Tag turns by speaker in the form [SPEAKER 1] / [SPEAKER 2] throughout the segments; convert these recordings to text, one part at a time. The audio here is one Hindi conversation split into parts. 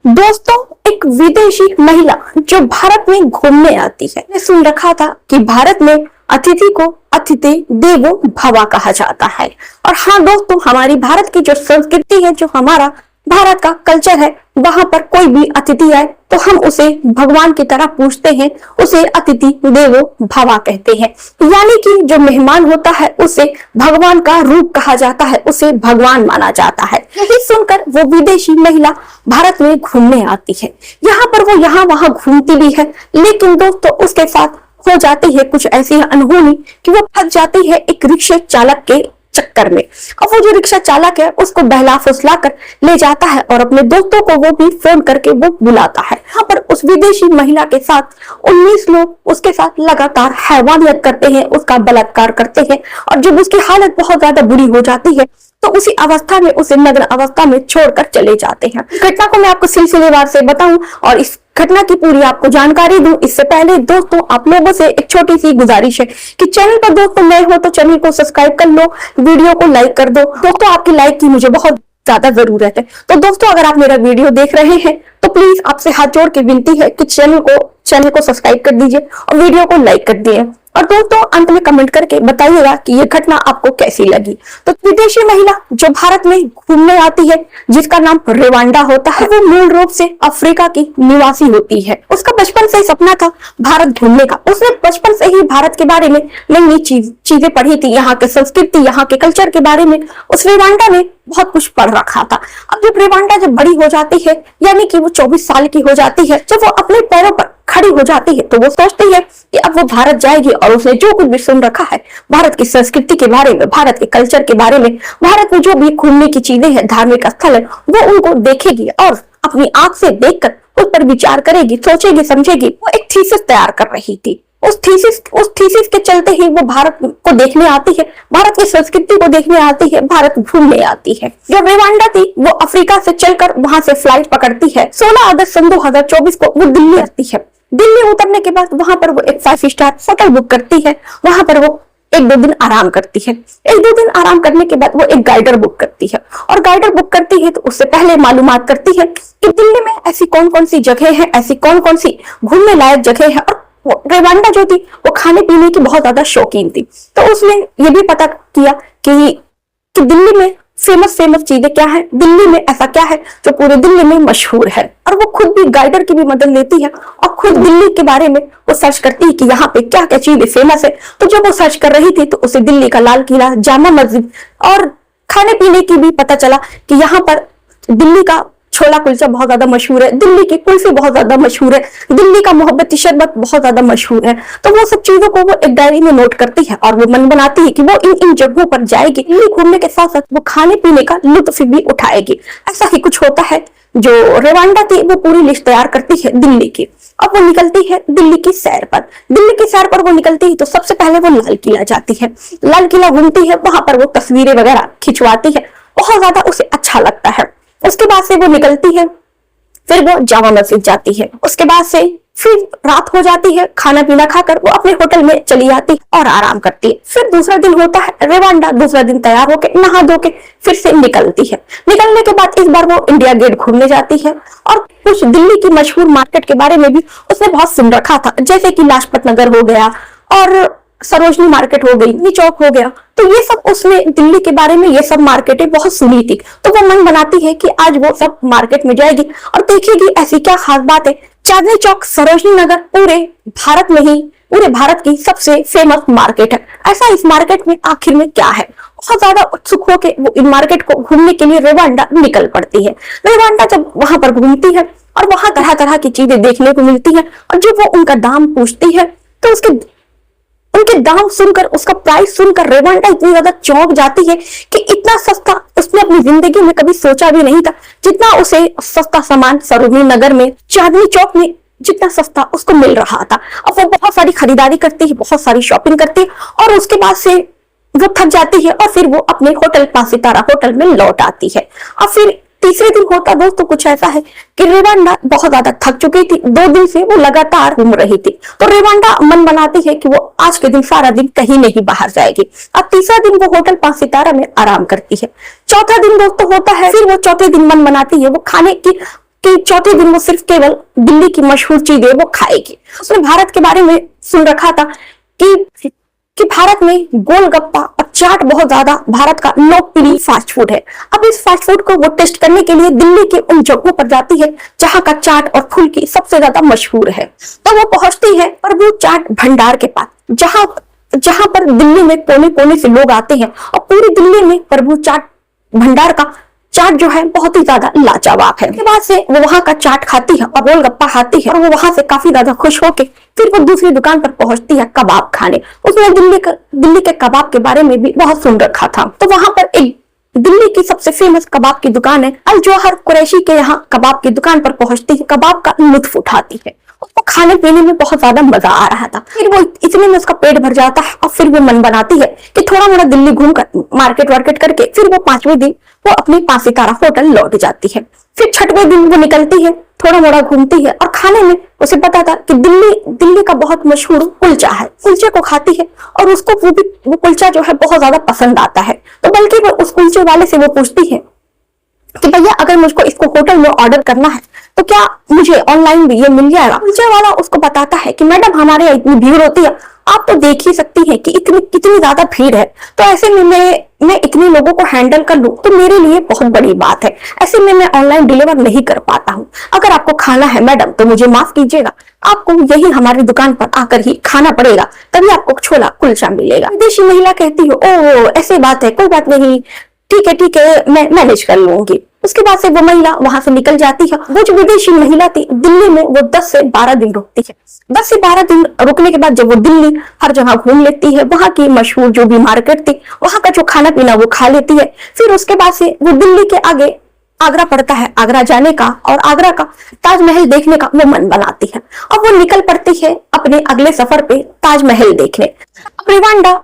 [SPEAKER 1] दोस्तों, एक विदेशी महिला जो भारत में घूमने आती है। मैंने सुन रखा था कि भारत में अतिथि को अतिथि देवो भव कहा जाता है। और हाँ दोस्तों, हमारी भारत की जो संस्कृति है, जो हमारा भारत का कल्चर है, वहां पर कोई भी अतिथि आए तो हम उसे भगवान की तरह पूजते हैं, उसे अतिथि देवो भव कहते हैं। यानी कि जो मेहमान होता है उसे भगवान का रूप कहा जाता है, उसे भगवान माना जाता है। यही सुनकर वो विदेशी महिला भारत में घूमने आती है। यहाँ पर वो यहाँ वहां घूमती भी है, लेकिन दोस्तों उसके साथ हो जाती है कुछ ऐसी अनहोनी कि वो फंस जाती है एक रिक्शा चालक के चक्कर में। अब वो जो रिक्शा चालक है उसको बहला फुसला कर ले जाता है और अपने दोस्तों को वो भी फोन करके वो बुलाता है। यहाँ पर उस विदेशी महिला के साथ 19 लोग उसके साथ लगातार हैवानियत करते हैं, उसका बलात्कार करते हैं। और जब उसकी हालत बहुत ज्यादा बुरी हो जाती है तो उसी अवस्था में, उसे नग्न अवस्था में छोड़कर चले जाते हैं। घटना को मैं आपको सिलसिलेवार से बताऊं और इस घटना की पूरी आपको जानकारी दूं, इससे पहले दोस्तों आप लोगों से एक छोटी सी गुजारिश है कि चैनल पर दोस्तों नए हो तो चैनल को सब्सक्राइब कर लो, वीडियो को लाइक कर दो। दोस्तों आपकी लाइक की मुझे बहुत ज्यादा जरूरत है। तो दोस्तों अगर आप मेरा वीडियो देख रहे हैं तो प्लीज आपसे हाथ जोड़ के विनती है कि चैनल को सब्सक्राइब कर दीजिए और वीडियो को लाइक कर दिए। और दोस्तों अंत में कमेंट करके बताइएगा कि ये घटना आपको कैसी लगी। तो विदेशी महिला जो भारत में घूमने आती है, जिसका नाम रेवांडा होता है, वो मूल रूप से अफ्रीका की निवासी होती है। उसका बचपन से सपना था भारत घूमने का। उसने बचपन से ही भारत के बारे में नई नई चीजें पढ़ी थी, यहाँ के संस्कृति, यहाँ के कल्चर के बारे में उस रेवांडा ने बहुत कुछ पढ़ रखा था। अब जब रेवांडा जब बड़ी हो जाती है, यानी कि वो 24 साल की हो जाती है, जब वो अपने पैरों पर खड़ी हो जाती है तो वो सोचती है कि अब वो भारत जाएगी और उसने जो कुछ भी सुन रखा है भारत की संस्कृति के बारे में, भारत के कल्चर के बारे में, भारत में जो भी घूमने की चीजें हैं, धार्मिक स्थल है, वो उनको देखेगी और अपनी आंख से देखकर उस पर विचार करेगी, सोचेगी, समझेगी। वो एक थीसिस तैयार कर रही थी। उस थीसिस के चलते ही वो भारत को देखने आती है, भारत की संस्कृति को देखने आती है, भारत घूमने आती है। जो रेवांडा थी वो अफ्रीका से चलकर वहां से फ्लाइट पकड़ती है। 16 अगस्त सन 2024 को वो दिल्ली आती है। दिल्ली उतरने के बाद वहां पर वो एक 5 स्टार होटल बुक करती है। वहां पर वो 1-2 दिन आराम करती है। 1-2 दिन आराम करने के बाद वो एक गाइडर बुक करती है। और गाइडर बुक करती है तो उससे पहले मालूमात करती है कि दिल्ली में ऐसी कौन कौन सी जगह है, ऐसी कौन कौन सी घूमने लायक जगह है। और रेवांडा जो थी वो खाने पीने की बहुत ज्यादा शौकीन थी, तो उसने ये भी पता किया कि दिल्ली में फेमस चीजें क्या है, दिल्ली में ऐसा क्या है जो पूरे दिल्ली में मशहूर है। और वो खुद भी गाइडर की भी मदद लेती है और खुद दिल्ली के बारे में वो सर्च करती है कि यहाँ पे क्या क्या चीजें फेमस है। तो जब वो सर्च कर रही थी तो उसे दिल्ली का लाल किला, जामा मस्जिद और खाने पीने की भी पता चला कि यहाँ पर दिल्ली का छोला कुलचा बहुत ज्यादा मशहूर है, दिल्ली की कुल्फी बहुत ज्यादा मशहूर है, दिल्ली का मोहब्बती शरबत बहुत ज्यादा मशहूर है। तो वो सब चीजों को वो एक डायरी में नोट करती है और वो मन बनाती है कि वो इन जगहों पर जाएगी। दिल्ली घूमने के साथ साथ वो खाने पीने का लुत्फ भी उठाएगी। ऐसा ही कुछ होता है। जो रेवांडा थी वो पूरी लिस्ट तैयार करती है दिल्ली की। अब वो निकलती है दिल्ली की सैर पर। दिल्ली की सैर पर वो निकलती है तो सबसे पहले वो लाल किला जाती है। लाल किला घूमती है, वहां पर वो तस्वीरें वगैरह खिंचवाती है, बहुत ज्यादा उसे अच्छा लगता है। उसके बाद से वो निकलती है, फिर वो जामा मस्जिद जाती है। उसके बाद से फिर रात हो जाती है, खाना पीना खाकर वो अपने होटल में चली जाती और आराम करती है। फिर दूसरा दिन होता है, रेवांडा दूसरा दिन तैयार होके नहा धो के फिर से निकलती है। निकलने के बाद इस बार वो इंडिया गेट घूमने जाती है और कुछ दिल्ली की मशहूर मार्केट के बारे में भी उसने बहुत सुन रखा था, जैसे कि लाजपत नगर हो गया और सरोजनी मार्केट हो गई, नी चौक हो गया। तो ये सब उसने दिल्ली के बारे में ये सब मार्केटें बहुत सुनी थी। तो वो मन बनाती है कि आज वो सब मार्केट में जाएगी और देखेगी ऐसी क्या खास बात है। चांदनी चौक, सरोजनी नगर पूरे भारत में ही, पूरे भारत की सबसे फेमस मार्केट है। ऐसा इस मार्केट में आखिर में क्या है। बहुत ज्यादा उत्सुक होकर वो इन मार्केट को घूमने के लिए रेवांडा निकल पड़ती है। रेवांडा जब वहां पर घूमती है और वहां तरह तरह की चीजें देखने को मिलती है और जब वो उनका दाम पूछती है तो उनके दाम सुनकर, उसका प्राइस सुनकर रेवांडा इतनी ज्यादा चौंक जाती है कि इतना सस्ता उसने अपनी जिंदगी में कभी सोचा भी नहीं था। जितना उसे सस्ता सामान सरोजनी नगर में, चांदनी चौक में जितना सस्ता उसको मिल रहा था। अब वो बहुत सारी खरीदारी करती है, बहुत सारी शॉपिंग करती है और उसके बाद से वो थक जाती है और फिर वो अपने होटल 5 सितारा होटल में लौट आती है। और फिर तीसरे दिन होता दोस्तों कुछ ऐसा है कि रेवांडा बहुत ज्यादा थक चुकी थी, 2 दिन से वो लगातार घूम रही थी। तो रेवांडा मन बनाती है कि वो आज के दिन सारा दिन कहीं नहीं बाहर जाएगी। अब तीसरा दिन वो होटल 5 सितारा में आराम करती है। चौथा दिन दोस्तों होता है, फिर वो चौथे दिन मन बनाती है वो खाने की कि चौथे दिन वो सिर्फ केवल दिल्ली की मशहूर चीजें वो खाएगी। उसने भारत के बारे में सुन रखा था कि भारत में गोलगप्पा और चाट बहुत ज्यादा भारत का लोकप्रिय फास्ट फूड है। अब इस फास्ट फूड को वो टेस्ट करने के लिए दिल्ली के उन जगहों पर जाती है जहां का चाट और फुल्की सबसे ज्यादा मशहूर है। तो वो पहुंचती है प्रभु चाट भंडार के पास, जहां पर दिल्ली में कोने कोने से लोग आते हैं और पूरी दिल्ली में प्रभु चाट भंडार का चाट जो है बहुत ही ज्यादा लाजवाब है। उसके बाद से वो वहां का चाट खाती है और गोलगप्पा खाती है और वो वहां से काफी ज्यादा खुश होके फिर वो दूसरी दुकान पर पहुंचती है कबाब खाने। उसने दिल्ली के कबाब के बारे में भी बहुत सुन रखा था। तो वहां पर एक दिल्ली की सबसे फेमस कबाब की दुकान है अल जौहर कुरैशी के यहाँ कबाब की दुकान पर पहुंचती है, कबाब का लुत्फ उठाती है। उसको खाने पीने में बहुत ज्यादा मजा आ रहा था। फिर वो इतने में उसका पेट भर जाता है और फिर वो मन बनाती है कि थोड़ा मोड़ा दिल्ली घूम कर मार्केट वार्केट करके फिर वो 5वें दिन वो अपने 5 सितारा होटल लौट जाती है। फिर 6वें दिन वो निकलती है, थोड़ा मोड़ा घूमती है और खाने में उसे पता था कि दिल्ली का बहुत मशहूर कुलचा है। कुलचे को खाती है और उसको वो कुलचा जो है बहुत ज्यादा पसंद आता है। तो बल्कि वो उस कुलचे वाले से वो पूछती है कि भैया अगर मुझको इसको होटल में ऑर्डर करना है तो क्या मुझे ऑनलाइन भी ये मिल जाएगा। कुलचे वाला उसको बताता है कि मैडम हमारे यहाँ इतनी भीड़ होती है, आप तो देख ही सकती हैं कि कितनी ज्यादा भीड़ है, तो ऐसे में मैं इतने लोगों को हैंडल कर लूं तो मेरे लिए बहुत बड़ी बात है। ऐसे में मैं ऑनलाइन डिलीवर नहीं कर पाता हूँ। अगर आपको खाना है मैडम तो मुझे माफ कीजिएगा, आपको यही हमारी दुकान पर आकर ही खाना पड़ेगा, तभी आपको छोला कुलचा मिलेगा। विदेशी महिला कहती है ओह ऐसी बात है, कोई बात नहीं, ठीक है मैं मैनेज कर लूंगी। उसके बाद से वो महिला वहां से निकल जाती है। वो जो विदेशी महिला थी दिल्ली में वो 10 से 12 दिन रुकती है। 10 से 12 दिन रुकने के बाद जब वो दिल्ली हर जगह घूम लेती है, वहां की मशहूर जो भी मार्केट थी वहां का जो खाना पीना वो खा लेती है। फिर उसके बाद से वो दिल्ली के आगे आगरा पड़ता है, आगरा जाने का और आगरा का ताजमहल देखने का वो मन बनाती है और वो निकल पड़ती है अपने अगले सफर पे ताजमहल देखने। रेवांडा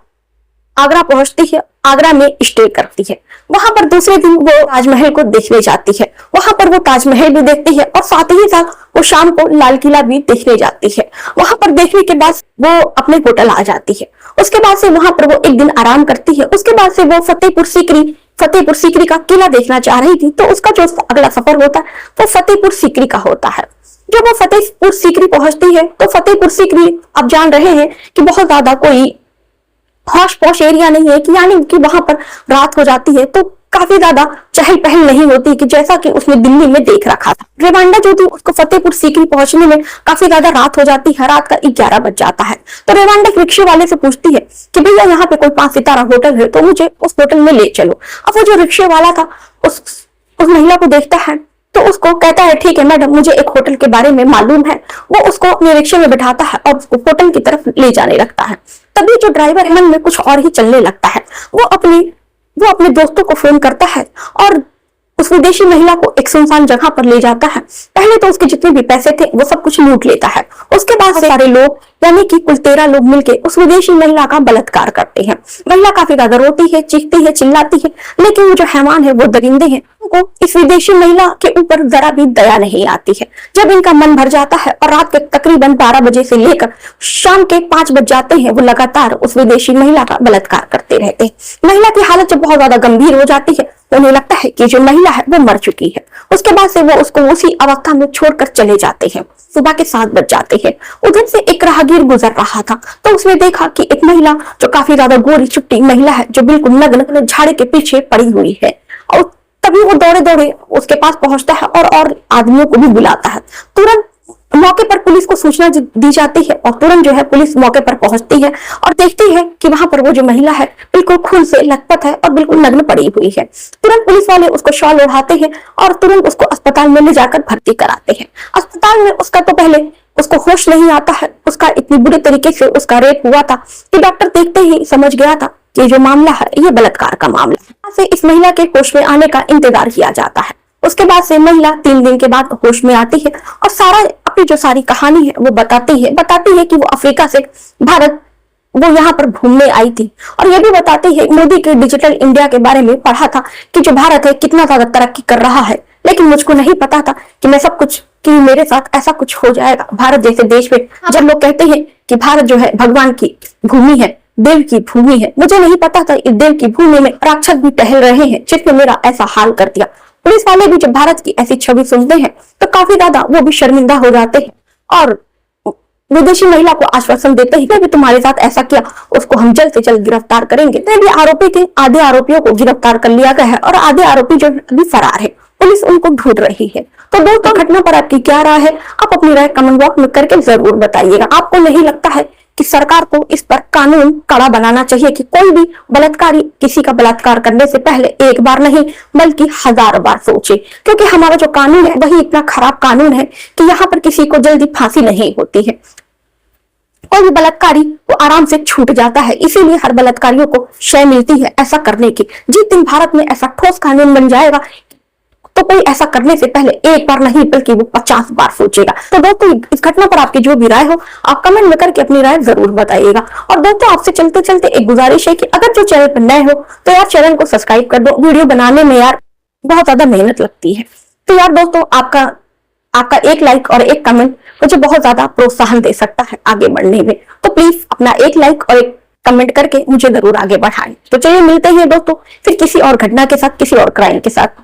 [SPEAKER 1] आगरा पहुंचती है, आगरा में स्टे करती है। वहां पर दूसरे दिन वो ताजमहल को देखने जाती है। वहां पर वो ताजमहल भी देखती है और साथ ही साथ वो शाम को लाल किला भी देखने जाती है। वहां पर देखने के बाद वो अपने होटल आ जाती है। उसके बाद से वहां पर वो एक दिन आराम करती है। उसके बाद से वो फतेहपुर सीकरी का किला देखना चाह रही थी, तो उसका जो अगला सफर होता है वो फतेहपुर सीकरी का होता है। जब वो फतेहपुर सीकरी पहुंचती है तो फतेहपुर सीकरी आप जान रहे हैं कि बहुत ज्यादा कोई हॉश पॉश एरिया नहीं है, कि यानी कि वहां पर रात हो जाती है तो काफी ज्यादा चहल पहल नहीं होती कि जैसा कि उसने दिल्ली में देख रखा था। रेवांडा जो थी उसको फतेहपुर सीकरी पहुंचने में काफी ज्यादा रात हो जाती है, रात का 11 बज जाता है। तो रेवांडा रिक्शे वाले से पूछती है कि भैया यहाँ पे कोई 5 सितारा होटल है तो मुझे उस होटल में ले चलो। अब वो जो रिक्शे वाला था उस महिला को देखता है तो उसको कहता है ठीक है मैडम, मुझे एक होटल के बारे में मालूम है। वो उसको अपने रिक्शे में बिठाता है और उसको होटल की तरफ ले जाने लगता है। तभी जो ड्राइवर है मन में कुछ और ही चलने लगता है। वो अपने दोस्तों को फोन करता है और उस विदेशी महिला को एक सुनसान जगह पर ले जाता है। पहले तो उसके जितने भी पैसे थे वो सब कुछ लूट लेता है। उसके बाद सारे लोग यानी कि कुल 13 लोग मिलके उस विदेशी महिला का बलात्कार करते हैं। महिला काफी ज्यादा रोती है, चीखती है, चिल्लाती है, लेकिन वो जो हैवान है वो दरिंदे हैं, उनको इस विदेशी महिला के ऊपर जरा भी दया नहीं आती है। जब इनका मन भर जाता है और रात के तकरीबन 12 बजे से लेकर शाम के 5 बज जाते हैं, वो लगातार उस विदेशी महिला का बलात्कार करते रहते हैं। महिला की हालत जब बहुत ज्यादा गंभीर हो जाती है तो उन्हें लगता है कि जो महिला है वो मर चुकी है। उसके बाद से वो उसको उसी अवस्था में छोड़कर चले जाते हैं। सुबह के 7 बज जाते हैं। उधर से एक राहगीर गुजर रहा था तो उसने देखा कि एक महिला जो काफी ज्यादा गोरी चुट्टी महिला है, जो बिल्कुल नग्न झाड़ी के पीछे पड़ी हुई है, और तभी वो दौड़े दौड़े उसके पास पहुंचता है और आदमियों को भी बुलाता है। तुरंत मौके पर पुलिस को सूचना दी जाती है और तुरंत जो है पुलिस मौके पर पहुंचती है और देखती है कि वहां पर वो जो महिला है बिल्कुल खून से लथपथ है और बिल्कुल नग्न पड़ी हुई है। तुरंत पुलिस वाले उसको शॉल ओढ़ाते हैं और तुरंत उसको अस्पताल में ले जाकर भर्ती कराते हैं। अस्पताल में उसका तो पहले उसको होश नहीं आता है, उसका इतनी बुरे तरीके से उसका रेप हुआ था कि डॉक्टर देखते ही समझ गया था कि जो मामला है ये बलात्कार का मामला है। से इस महिला के होश में आने का इंतजार किया जाता है। उसके बाद से महिला 3 दिन के बाद होश में आती है और अपनी जो सारी कहानी है वो बताती है कि वो अफ्रीका से भारत वो यहाँ पर घूमने आई थी, और ये भी बताती है मोदी के डिजिटल इंडिया के बारे में पढ़ा था कि जो भारत है कितना ज्यादा तरक्की कर रहा है, लेकिन मुझको नहीं पता था कि मेरे साथ ऐसा कुछ हो जाएगा भारत जैसे देश में। जब लोग कहते हैं कि भारत जो है भगवान की भूमि है, देव की भूमि है, मुझे नहीं पता था इस देव की भूमि में राक्षस भी टहल रहे हैं जिसने मेरा ऐसा हाल कर दिया। पुलिस वाले भी जब भारत की ऐसी छवि सुनते हैं तो काफी ज्यादा वो भी शर्मिंदा हो जाते हैं और विदेशी महिला को आश्वासन देते हैं कि तुम्हारे साथ ऐसा किया उसको हम जल्द से जल्द गिरफ्तार करेंगे। तो अभी आरोपी के आधे आरोपियों को गिरफ्तार कर लिया गया है और आधे आरोपी जो अभी फरार है, पुलिस उनको ढूंढ रही है। तो दोस्तों घटना पर आपकी क्या राय है, आप अपनी राय कमेंट बॉक्स में करके जरूर बताइएगा। आपको नहीं लगता है कि सरकार को इस पर कानून कड़ा बनाना चाहिए कि कोई भी बलात्कारी किसी का बलात्कार करने से पहले एक बार नहीं बल्कि 1000 बार सोचे, क्योंकि हमारा जो कानून है वही इतना खराब कानून है कि यहाँ पर किसी को जल्दी फांसी नहीं होती है। कोई भी बलात्कारी वो आराम से छूट जाता है, इसीलिए हर बलात्कारियों को शय मिलती है ऐसा करने की। जिस दिन भारत में ऐसा ठोस कानून बन जाएगा तो कोई ऐसा करने से पहले एक बार नहीं बल्कि वो 50 बार सोचेगा। तो दोस्तों इस घटना पर आपकी जो भी राय हो आप कमेंट में करके अपनी राय जरूर बताइएगा। और दोस्तों आपसे चलते चलते एक गुजारिश है कि अगर जो चैनल पर नए हो तो यार चैनल को सब्सक्राइब कर दो। वीडियो बनाने में यार बहुत ज्यादा मेहनत लगती है, तो यार दोस्तों आपका एक लाइक और एक कमेंट मुझे बहुत ज्यादा प्रोत्साहन दे सकता है आगे बढ़ने में। तो प्लीज अपना एक लाइक और एक कमेंट करके मुझे जरूर आगे बढ़ाएं। तो चलिए मिलते हैं दोस्तों फिर किसी और घटना के साथ, किसी और क्राइम के साथ।